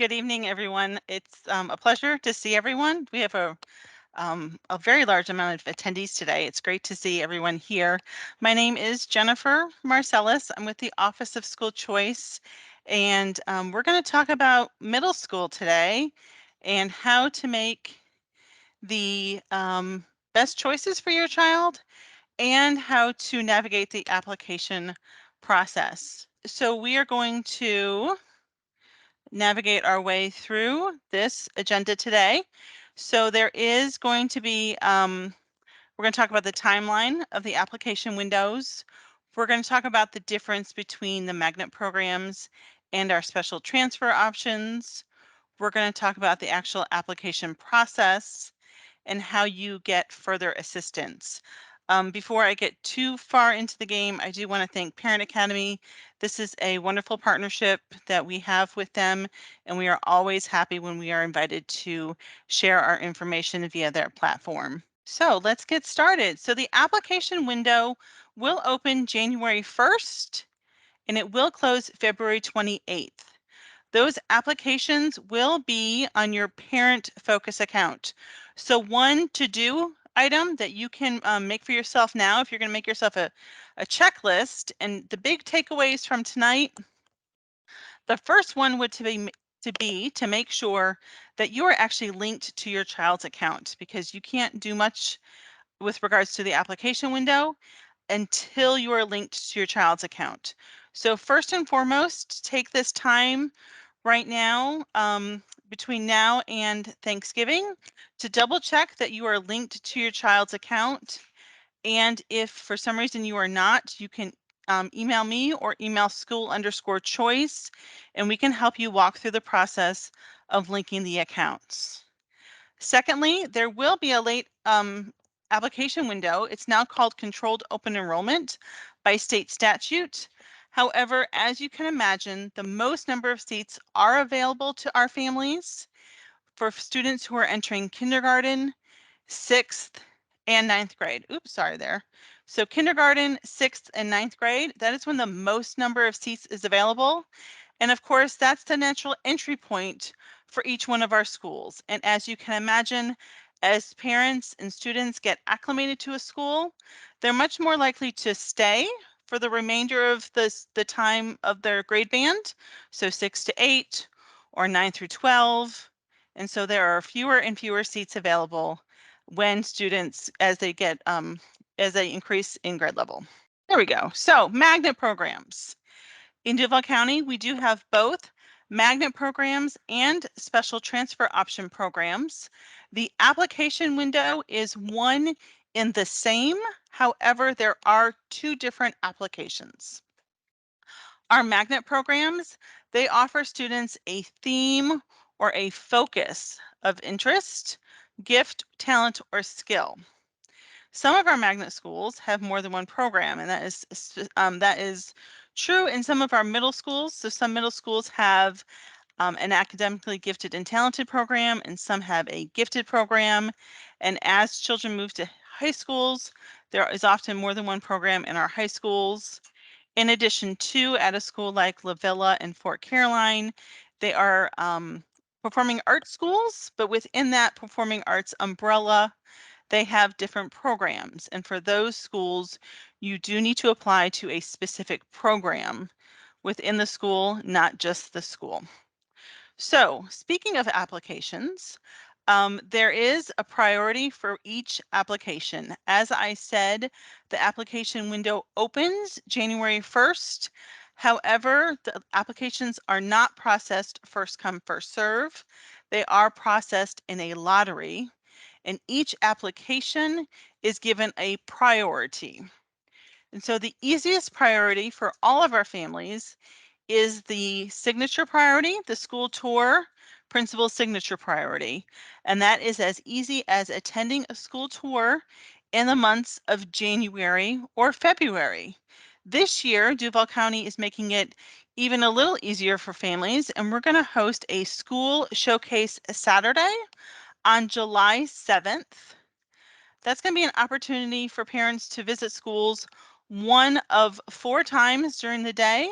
Good evening, everyone. It's a pleasure to see everyone. We have a very large amount of attendees today. It's great to see everyone here. My name is Jennifer Marcellus. I'm with the Office of School Choice, and we're going to talk about middle school today and how to make the best choices for your child and how to navigate the application process. So we are going to navigate our way through this agenda today. So there is going to be, we're going to talk about the timeline of the application windows. We're going to talk about the difference between the magnet programs and our special transfer options. We're going to talk about the actual application process and how you get further assistance. Before I get too far into the game, I do want to thank Parent Academy. This is a wonderful partnership that we have with them, and we are always happy when we are invited to share our information via their platform. So let's get started. So the application window will open January 1st, and it will close February 28th. Those applications will be on your parent focus account. So one to-do item that you can make for yourself now, if you're going to make yourself a checklist, and the big takeaways from tonight, the first one would be to make sure that you are actually linked to your child's account, because you can't do much with regards to the application window until you are linked to your child's account. So first and foremost, take this time right now, between now and Thanksgiving, to double check that you are linked to your child's account. And if for some reason you are not, you can email me or email school_choice, and we can help you walk through the process of linking the accounts. Secondly, there will be a late application window. It's now called controlled open enrollment by state statute. However, as you can imagine, the most number of seats are available to our families for students who are entering kindergarten, 6th, and 9th grade. Oops, sorry there. So kindergarten, 6th, and 9th grade, that is when the most number of seats is available. And of course, that's the natural entry point for each one of our schools. And as you can imagine, as parents and students get acclimated to a school, they're much more likely to stay for the remainder of the time of their grade band, so 6 to 8 or 9 through 12. And so there are fewer and fewer seats available when students, as they increase in grade level. There we go. So magnet programs. In Duval County, we do have both magnet programs and special transfer option programs. The application window is one in the same. However, there are two different applications. Our magnet programs, they offer students a theme or a focus of interest, gift, talent, or skill. Some of our magnet schools have more than one program, and that is true in some of our middle schools. So some middle schools have an academically gifted and talented program, and some have a gifted program. And as children move to high schools, there is often more than one program in our high schools. In addition to, at a school like La Villa and Fort Caroline, they are performing arts schools, but within that performing arts umbrella, they have different programs. And for those schools, you do need to apply to a specific program within the school, not just the school. So speaking of applications, there is a priority for each application. As I said, the application window opens January 1st. However, the applications are not processed first come, first serve. They are processed in a lottery, and each application is given a priority. And so the easiest priority for all of our families is the signature priority, the school tour principal signature priority. And that is as easy as attending a school tour in the months of January or February. This year, Duval County is making it even a little easier for families, and we're going to host a school showcase Saturday on July 7th. That's going to be an opportunity for parents to visit schools one of 4 times during the day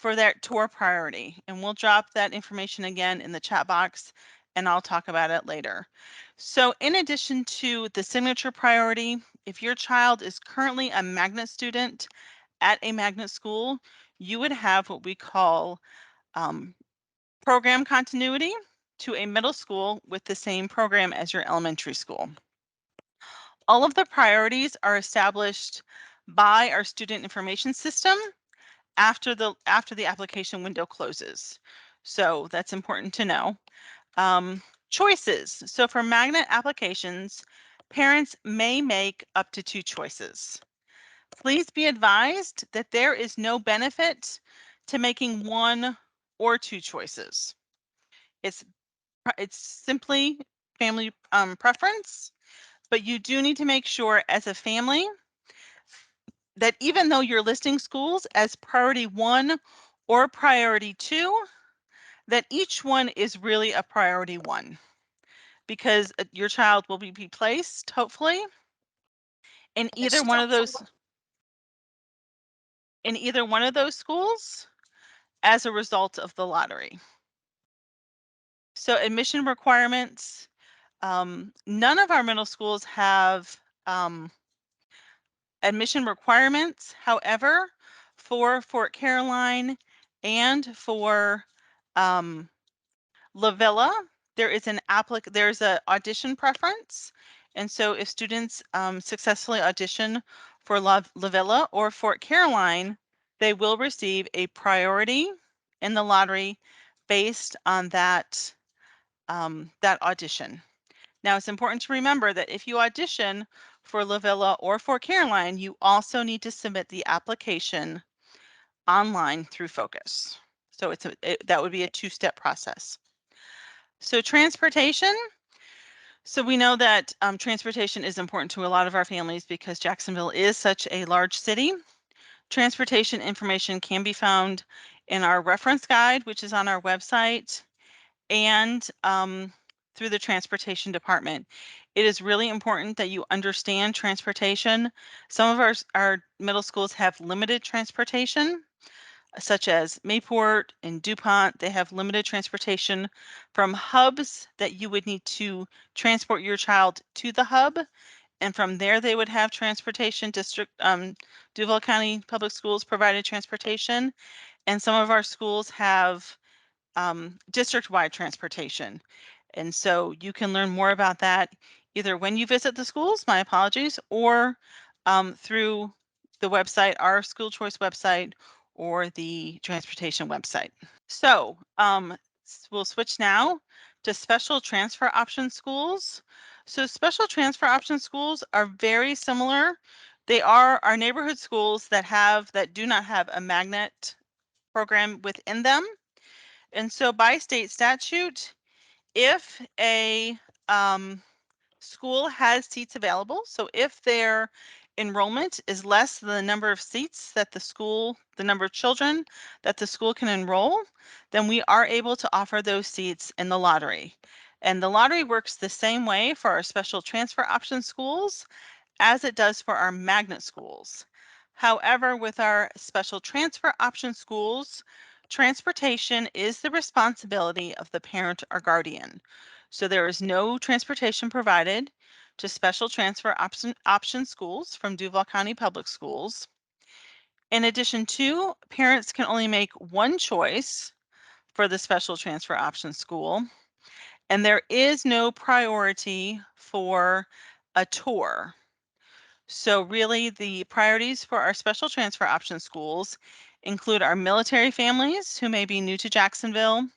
for that tour priority. And we'll drop that information again in the chat box, and I'll talk about it later. So in addition to the signature priority, if your child is currently a magnet student at a magnet school, you would have what we call program continuity to a middle school with the same program as your elementary school. All of the priorities are established by our student information system after the application window closes. So that's important to know. Choices. So for magnet applications, parents may make up to 2 choices. Please be advised that there is no benefit to making 1 or 2 choices. It's simply family preference, but you do need to make sure as a family that even though you're listing schools as priority 1 or priority 2, that each one is really a priority 1, because your child will be placed, hopefully, in either one of those schools as a result of the lottery. So admission requirements, none of our middle schools have admission requirements. However, for Fort Caroline and for La Villa, there's an audition preference. And so if students successfully audition for La Villa or Fort Caroline, they will receive a priority in the lottery based on that audition. Now, it's important to remember that if you audition for La Villa or Fort Caroline, you also need to submit the application online through Focus. So that would be a 2-step process. So transportation. So we know that transportation is important to a lot of our families because Jacksonville is such a large city. Transportation information can be found in our reference guide, which is on our website, and through the transportation department. It is really important that you understand transportation. Some of our middle schools have limited transportation, such as Mayport and DuPont. They have limited transportation from hubs that you would need to transport your child to the hub. And from there, they would have transportation. Duval County Public Schools provided transportation. And some of our schools have district-wide transportation. And so you can learn more about that either when you visit the schools, my apologies, or through the website, our school choice website, or the transportation website. So we'll switch now to special transfer option schools. So special transfer option schools are very similar. They are our neighborhood schools that do not have a magnet program within them. And so by state statute, if a school has seats available, so if their enrollment is less than the number of seats that the number of children that the school can enroll, then we are able to offer those seats in the lottery. And the lottery works the same way for our special transfer option schools as it does for our magnet schools. However, with our special transfer option schools, transportation is the responsibility of the parent or guardian. So there is no transportation provided to special transfer option schools from Duval County Public Schools. In addition to, parents can only make 1 choice for the special transfer option school, and there is no priority for a tour. So really the priorities for our special transfer option schools include our military families who may be new to Jacksonville,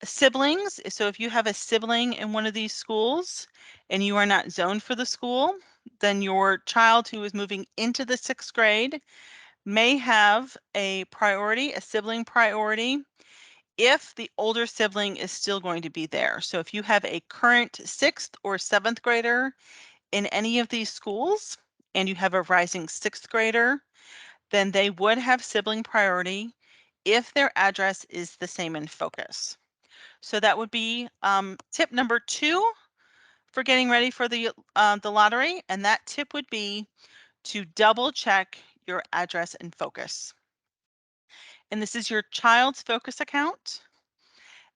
siblings. So if you have a sibling in one of these schools and you are not zoned for the school, then your child who is moving into the 6th grade may have a sibling priority, if the older sibling is still going to be there. So if you have a current 6th or 7th grader in any of these schools and you have a rising 6th grader, then they would have sibling priority if their address is the same in Focus. So that would be tip number 2 for getting ready for the lottery, and that tip would be to double check your address in Focus. And this is your child's focus account.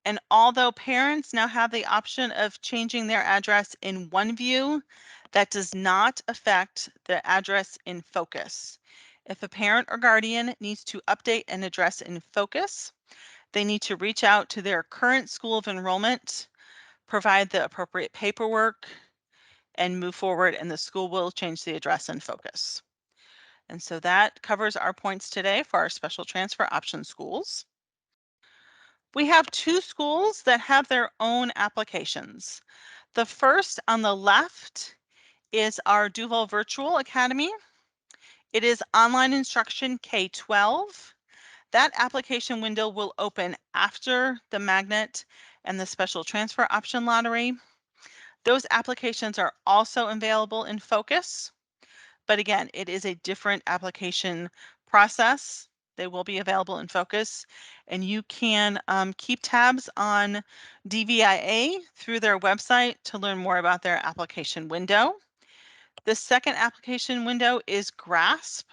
And although parents now have the option of changing their address in one view, that does not affect the address in focus. If a parent or guardian needs to update an address in focus, they need to reach out to their current school of enrollment, provide the appropriate paperwork, and move forward, and the school will change the address in focus. And so that covers our points today for our special transfer option schools. We have two schools that have their own applications. The first on the left is our Duval Virtual Academy. It is online instruction K-12. That application window will open after the magnet and the special transfer option lottery. Those applications are also available in Focus, but again, it is a different application process. They will be available in Focus, and you can keep tabs on DVIA through their website to learn more about their application window. The second application window is GRASP.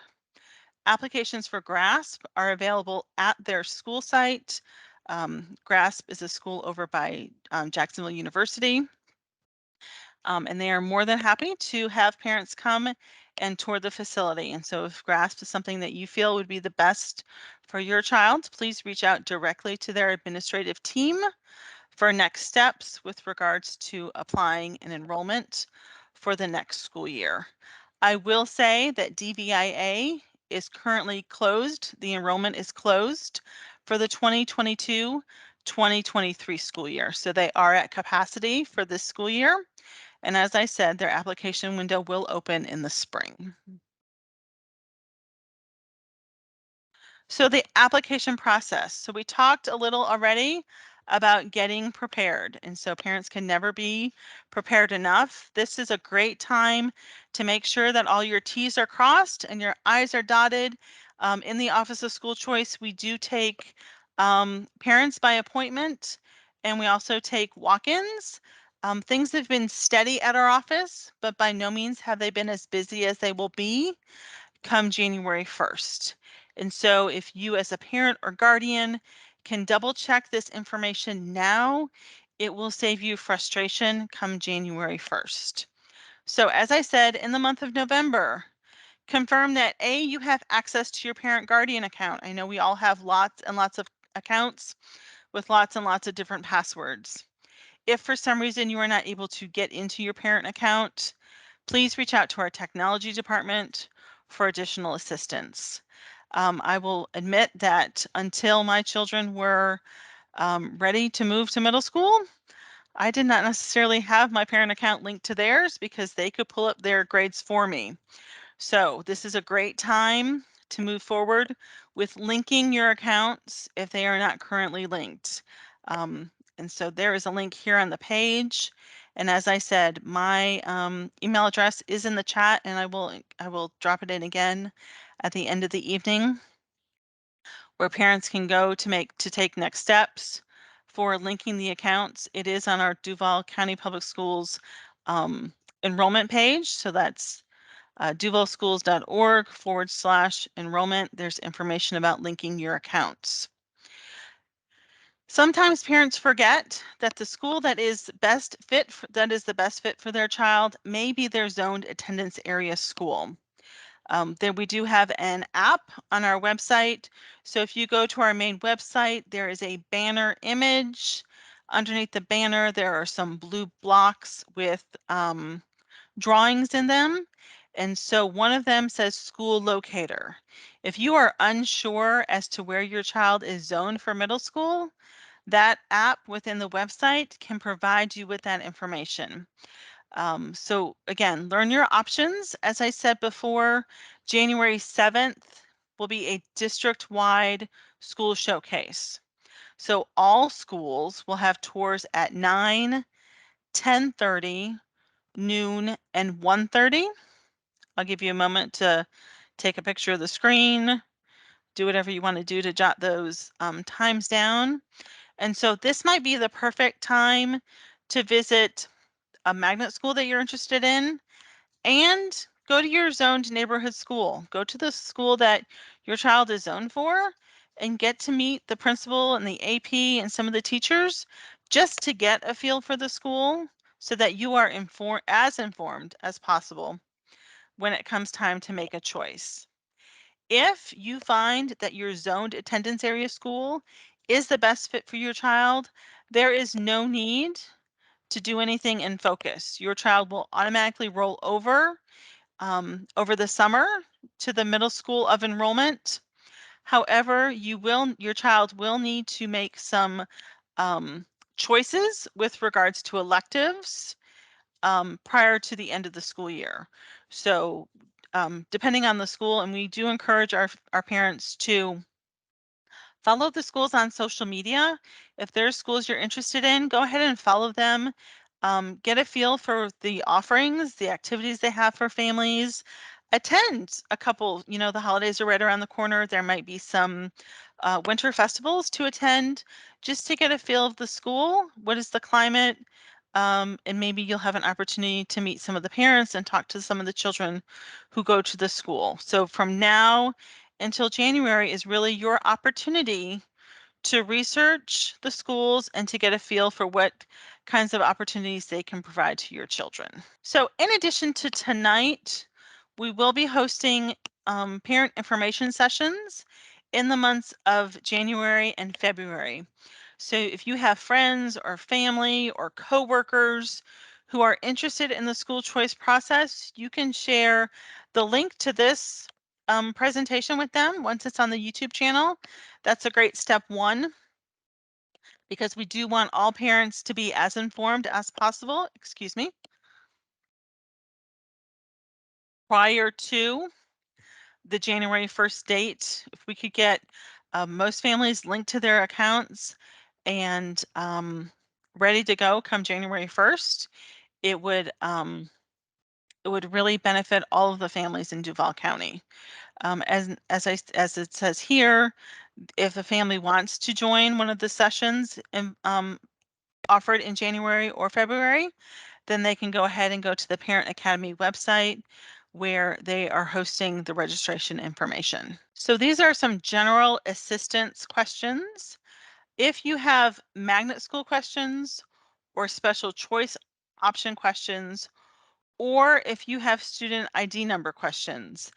Applications for GRASP are available at their school site. GRASP is a school over by Jacksonville University. And they are more than happy to have parents come and tour the facility. And so if GRASP is something that you feel would be the best for your child, please reach out directly to their administrative team for next steps with regards to applying an enrollment for the next school year. I will say that DVIA is currently closed. The enrollment is closed for the 2022-2023 school year. So they are at capacity for this school year. And as I said, their application window will open in the spring. So the application process. So we talked a little already about getting prepared. And so parents can never be prepared enough. This is a great time to make sure that all your T's are crossed and your I's are dotted. In the Office of School Choice, we do take parents by appointment, and we also take walk-ins. Things have been steady at our office, but by no means have they been as busy as they will be come January 1st. And so if you as a parent or guardian can double check this information now, it will save you frustration come January 1st. So as I said, in the month of November, confirm that A, you have access to your parent guardian account. I know we all have lots and lots of accounts with lots and lots of different passwords. If for some reason you are not able to get into your parent account, please reach out to our technology department for additional assistance. I will admit that until my children were ready to move to middle school, I did not necessarily have my parent account linked to theirs because they could pull up their grades for me. So this is a great time to move forward with linking your accounts if they are not currently linked. And so there is a link here on the page. And as I said, my email address is in the chat, and I will drop it in again at the end of the evening, where parents can go to take next steps for linking the accounts. It is on our Duval County Public Schools enrollment page. So that's duvalschools.org/enrollment. There's information about linking your accounts. Sometimes parents forget that the school that is the best fit for their child may be their zoned attendance area school. There we do have an app on our website. So if you go to our main website, there is a banner image. Underneath the banner, there are some blue blocks with drawings in them. And so one of them says school locator. If you are unsure as to where your child is zoned for middle school, that app within the website can provide you with that information. So again, learn your options. As I said before, January 7th will be a district-wide school showcase. So all schools will have tours at 9, 10:30, noon, and 1:30. I'll give you a moment to take a picture of the screen, do whatever you want to do to jot those times down. And so this might be the perfect time to visit a magnet school that you're interested in and go to your zoned neighborhood school. Go to the school that your child is zoned for and get to meet the principal and the AP and some of the teachers just to get a feel for the school so that you are informed as possible when it comes time to make a choice. If you find that your zoned attendance area school is the best fit for your child, there is no need to do anything in focus. Your child will automatically roll over the summer to the middle school of enrollment. However, your child will need to make some choices with regards to electives prior to the end of the school year. So depending on the school, and we do encourage our parents to follow the schools on social media. If there's schools you're interested in, go ahead and follow them. Get a feel for the offerings, the activities they have for families. Attend a couple, the holidays are right around the corner. There might be some winter festivals to attend just to get a feel of the school. What is the climate? And maybe you'll have an opportunity to meet some of the parents and talk to some of the children who go to the school. So from now until January is really your opportunity to research the schools and to get a feel for what kinds of opportunities they can provide to your children. So in addition to tonight, we will be hosting parent information sessions in the months of January and February. So if you have friends or family or coworkers who are interested in the school choice process, you can share the link to this presentation with them once it's on the YouTube channel. That's a great step one because we do want all parents to be as informed as possible, excuse me, prior to the January 1st date. If we could get most families linked to their accounts and ready to go come January 1st, it would really benefit all of the families in Duval County. As it says here, if a family wants to join one of the sessions offered in January or February, then they can go ahead and go to the Parent Academy website where they are hosting the registration information. So these are some general assistance questions. If you have magnet school questions or special choice option questions, or if you have student ID number questions.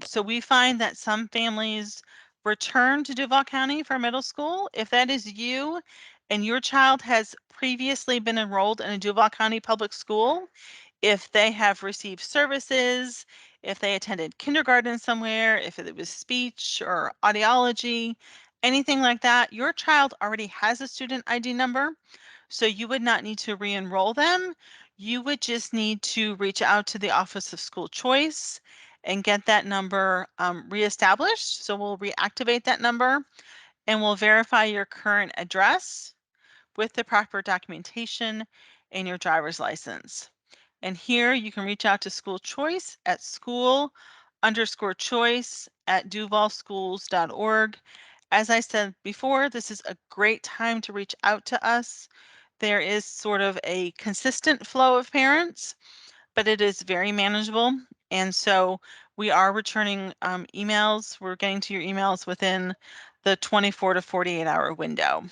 So we find that some families return to Duval County for middle school. If that is you and your child has previously been enrolled in a Duval County public school, if they have received services, if they attended kindergarten somewhere, if it was speech or audiology, anything like that, your child already has a student ID number. So you would not need to re-enroll them. You would just need to reach out to the Office of School Choice and get that number reestablished. So we'll reactivate that number and we'll verify your current address with the proper documentation and your driver's license. And here you can reach out to School Choice at school_choice@duvalschools.org. As I said before, this is a great time to reach out to us. There is sort of a consistent flow of parents, but it is very manageable. And so we are returning emails. We're getting to your emails within the 24 to 48 hour window.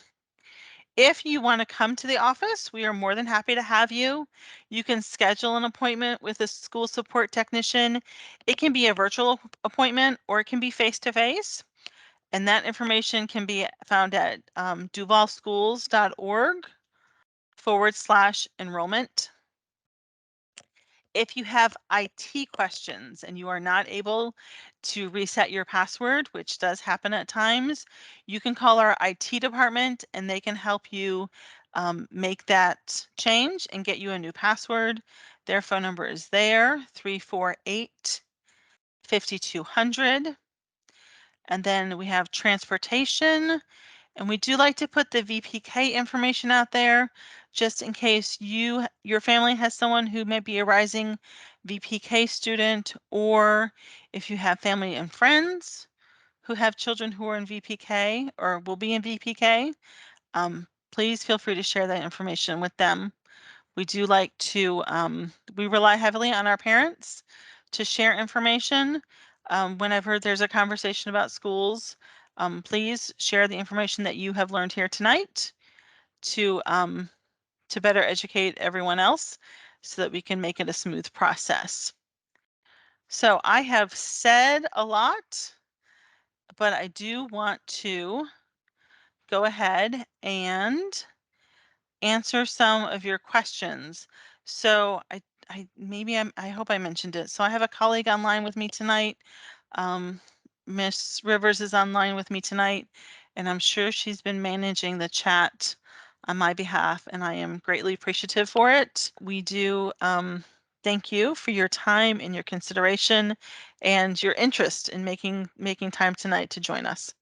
If you want to come to the office, we are more than happy to have you. You can schedule an appointment with a school support technician. It can be a virtual appointment or it can be face-to-face. And that information can be found at duvalschools.org/enrollment. If you have IT questions and you are not able to reset your password, which does happen at times, you can call our IT department and they can help you make that change and get you a new password. Their phone number is there, 348-5200. And then we have transportation. And we do like to put the VPK information out there just in case your family has someone who may be a rising VPK student, or if you have family and friends who have children who are in VPK or will be in VPK, please feel free to share that information with them. We do like to, we rely heavily on our parents to share information whenever there's a conversation about schools. Please share the information that you have learned here tonight to better educate everyone else so that we can make it a smooth process. So I have said a lot, but I do want to go ahead and answer some of your questions. So I hope I mentioned it. So I have a colleague online with me tonight. Miss Rivers is online with me tonight, and I'm sure she's been managing the chat on my behalf, and I am greatly appreciative for it. We do thank you for your time and your consideration and your interest in making time tonight to join us.